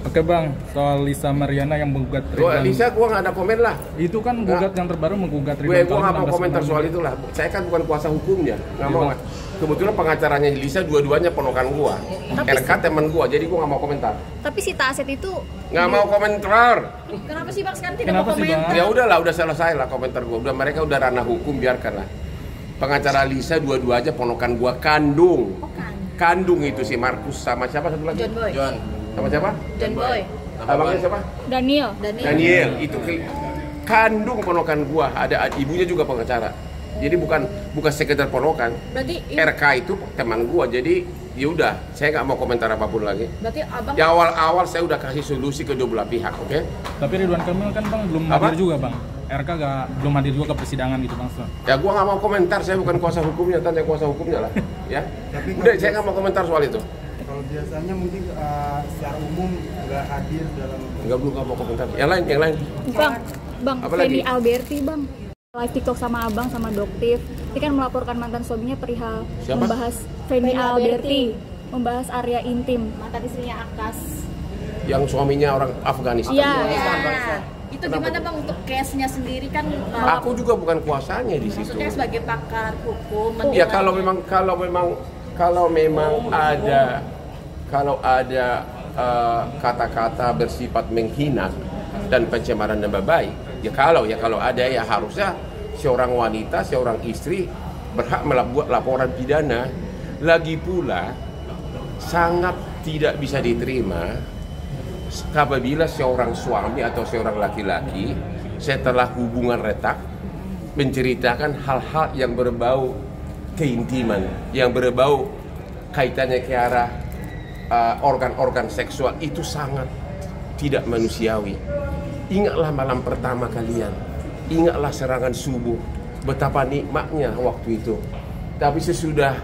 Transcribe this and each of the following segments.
Oke bang, soal Lisa Mariana yang menggugat Lisa, gua nggak ada komen lah. Itu kan gugat yang terbaru menggugat Gua nggak mau komentar soal itulah. Saya kan bukan kuasa hukumnya, nggak mau. Kebetulan pengacaranya Lisa dua-duanya ponakan gua. RK teman gua, jadi gua nggak mau komentar. Tapi si Taset itu nggak mau komentar. Kenapa sih bang sekarang tidak mau komentar? Ya udahlah, udah selesai lah komentar gua. Udah mereka udah ranah hukum, biarkanlah. Pengacara Lisa dua-duanya ponakan gua kandung. Kandung itu si Markus sama siapa satu lagi? John. Sama siapa? John Boy. Abangnya siapa? Daniel. Itu kandung ponakan gua, ada ibunya juga pengacara. Jadi bukan sekedar ponakan. Berarti RK itu teman gua, jadi ya udah, saya nggak mau komentar apapun lagi. Berarti abang ya awal saya udah kasih solusi ke dua belah pihak, oke? Tapi Ridwan Kamil kan bang belum hadir juga bang. RK belum hadir juga ke persidangan gitu bang. Ya gua nggak mau komentar, saya bukan kuasa hukumnya, tanya kuasa hukumnya lah, ya. Udah, saya nggak mau komentar soal itu. Kalau biasanya mungkin secara umum nggak hadir dalam. Nggak mau komentar. Yang lain. Bang, Feni Alberti bang. Live TikTok sama abang sama Doktif. Ini kan melaporkan mantan suaminya perihal membahas Feni Alberti, membahas area intim mantan istrinya Akas. Yang suaminya orang Afghanistan. Iya. Itu gimana bang untuk case-nya sendiri kan? Aku juga bukan kuasanya di situ. Maksudnya sebagai pakar hukum. Ya kalau memang ada kata-kata bersifat menghina dan pencemaran nama baik, ya kalau ada ya harusnya seorang wanita, seorang istri berhak membuat laporan pidana. Lagi pula sangat tidak bisa diterima apabila seorang suami atau seorang laki-laki setelah hubungan retak menceritakan hal-hal yang berbau keintiman, yang berbau kaitannya ke arah organ-organ seksual. Itu sangat tidak manusiawi. Ingatlah malam pertama kalian, ingatlah serangan subuh, betapa nikmatnya waktu itu. Tapi sesudah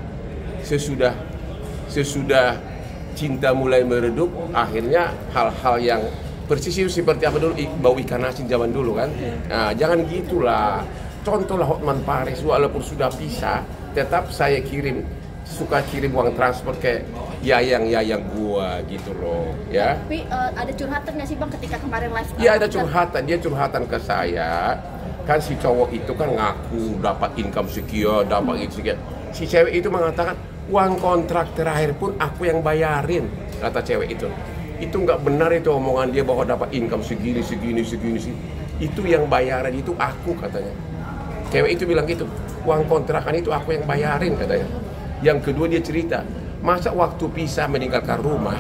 cinta mulai meredup, akhirnya hal-hal yang persis itu seperti apa dulu, bau ikan asin zaman dulu kan. Nah, jangan gitulah. Contohlah Hotman Paris, walaupun sudah pisah, tetap saya suka kirim uang transport ke yayang gua gitu loh, ya. Tapi ada curhatan nggak sih bang ketika kemarin live? Iya ada curhatan, dia curhatan ke saya. Kan si cowok itu kan ngaku dapat income sekian, dapat itu sekian. Si cewek itu mengatakan, uang kontrak terakhir pun aku yang bayarin, kata cewek itu. Itu nggak benar itu omongan dia bahwa dapat income segini. Itu yang bayaran itu aku, katanya. Cewek itu bilang gitu, uang kontrakan itu aku yang bayarin, katanya. Yang kedua dia cerita, masa waktu pisah meninggalkan rumah,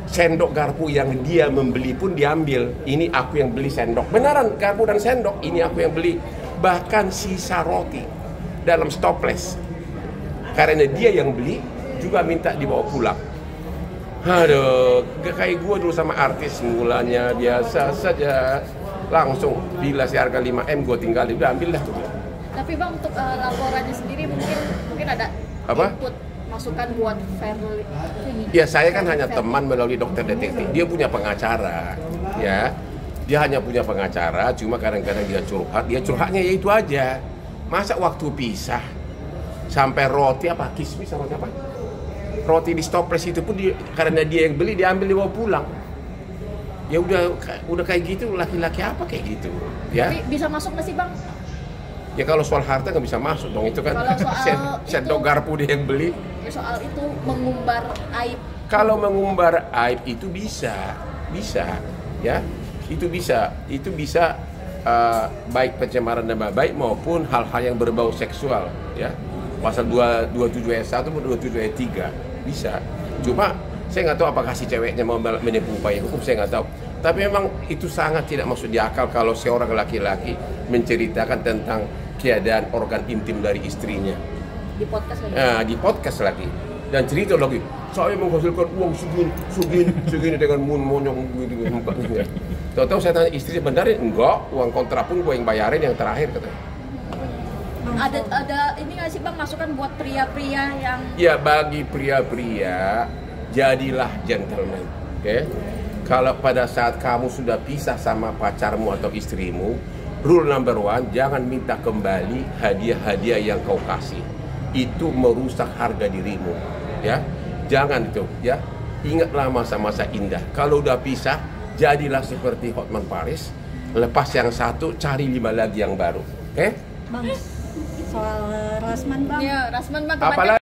sendok garpu yang dia membeli pun diambil. Ini aku yang beli sendok. Beneran garpu dan sendok, ini aku yang beli. Bahkan sisa roti dalam stopless, karena dia yang beli, juga minta dibawa pulang. Aduh, kayak gue dulu sama artis, mulanya biasa saja. Langsung bila seharga 5M gue tinggalin, udah ambil dah tuh. Tapi bang untuk laporannya sendiri mungkin ada input masukan buat Feni. Ya saya kan hanya teman melalui dokter detektif. Dia punya pengacara, ya. Dia hanya punya pengacara, cuma kadang-kadang dia curhatnya ya itu aja. Masa waktu pisah sampai roti kismis sama apa? Roti di stopless itu pun karena dia yang beli, diambil dibawa pulang. Ya udah kayak gitu, laki-laki apa kayak gitu, ya. Tapi bisa masuk nggak sih bang? Ya kalau soal harta nggak bisa masuk dong, itu kan sendok garpu dia yang beli. Ya soal itu mengumbar aib. Kalau mengumbar aib itu bisa, ya. Itu bisa baik pencemaran nama baik maupun hal-hal yang berbau seksual, ya. Pasal 227 ayat 1 atau 27 ayat 3 bisa. Cuma saya nggak tahu apakah si ceweknya mau menempuh upaya hukum, saya nggak tahu. Tapi memang itu sangat tidak masuk di akal kalau seorang laki-laki menceritakan tentang keadaan organ intim dari istrinya di podcast lagi. Nah, di podcast lagi dan cerita lagi, saya menghasilkan uang segini dengan monyong gitu. Tahu-tahu saya tanya istri, benerin? Enggak, uang kontrak pun gue yang bayarin yang terakhir, katanya. Ada ini nggak sih bang masukan buat pria-pria yang? Ya bagi pria-pria, jadilah gentleman, oke? Kalau pada saat kamu sudah pisah sama pacarmu atau istrimu, rule number 1, jangan minta kembali hadiah-hadiah yang kau kasih. Itu merusak harga dirimu, ya. Jangan itu, ya. ingatlah masa-masa indah. Kalau udah pisah, jadilah seperti Hotman Paris. Lepas yang satu, cari 5 lagi yang baru. Oke? Bang, soal Rasman bang. Iya, Rasman bang. Apalagi